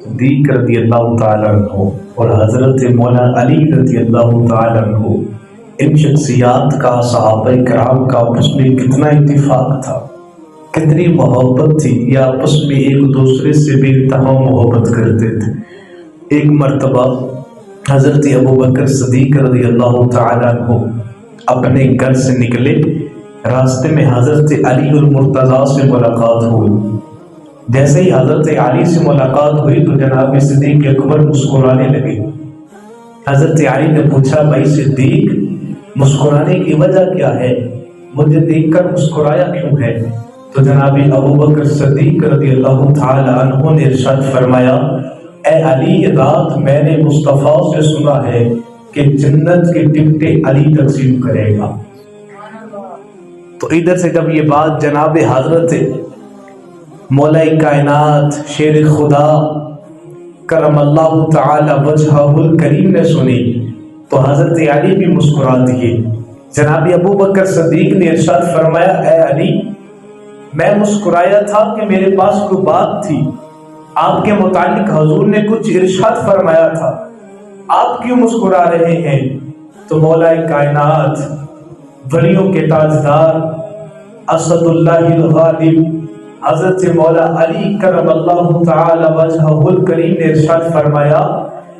صدیق رضی اللہ تعالیٰ عنہ اور حضرت مولا علی رضی اللہ تعالیٰ عنہ، ان شخصیات کا صحابہ کرام کا آپس میں کتنا اتفاق تھا، کتنی محبت تھی، یہ آپس میں ایک دوسرے سے بے انتہا محبت کرتے تھے۔ ایک مرتبہ حضرت ابوبکر صدیق رضی اللہ تعالیٰ عنہ اپنے گھر سے نکلے، راستے میں حضرت علی المرتضیٰ سے ملاقات ہوئی۔ جیسے ہی حضرت علی سے ملاقات ہوئی تو جناب صدیق اکبر مسکرانے لگے۔ حضرت علی نے پوچھا، بھائی صدیق مسکرانے کی وجہ کیا ہے، مجھے دیکھ کر مسکرایا کیوں ہے؟ تو جناب ابوبکر صدیق رضی اللہ تعالی عنہ نے ارشاد فرمایا، اے علی، رات میں نے مصطفیٰ سے سنا ہے کہ جنت کے ٹکٹیں علی تقسیم کرے گا۔ تو ادھر سے جب یہ بات جناب حضرت مولا کائنات شیر خدا کرم اللہ تعالی وجہہ الکریم نے سنی تو حضرت علی بھی مسکرا دیے۔ جناب ابوبکر صدیق نے ارشاد فرمایا، اے علی، میں مسکرایا تھا کہ میرے پاس کوئی بات تھی، آپ کے متعلق حضور نے کچھ ارشاد فرمایا تھا، آپ کیوں مسکرا رہے ہیں؟ تو مولا کائنات، ولیوں کے تاجدار، اسد اللہ الغالب حضرت مولا علی کرم اللہ تعالی وجہہ الکریم نے ارشاد فرمایا،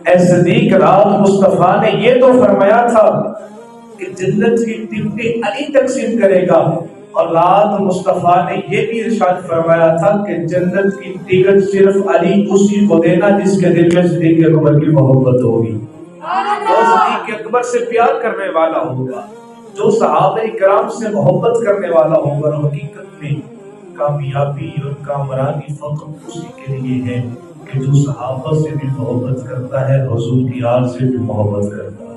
اے صدیق، رات مصطفیٰ نے یہ تو فرمایا تھا کہ جنت کی ٹکٹیں علی تقسیم کرے گا، اور رات مصطفیٰ نے یہ بھی ارشاد فرمایا تھا کہ جنت کی ٹکٹ صرف علی اسی کو دینا جس کے دل میں صدیق اکبر کی محبت ہوگی، جو صدیق اکبر سے پیار کرنے والا ہوگا، جو صحابہ کرام سے محبت کرنے والا ہوگا۔ حقیقت میں کامیابی اور کامرانی فقط اسی کے لیے ہے کہ جو صحابہ سے بھی محبت کرتا ہے، حضور کی آل سے بھی محبت کرتا ہے۔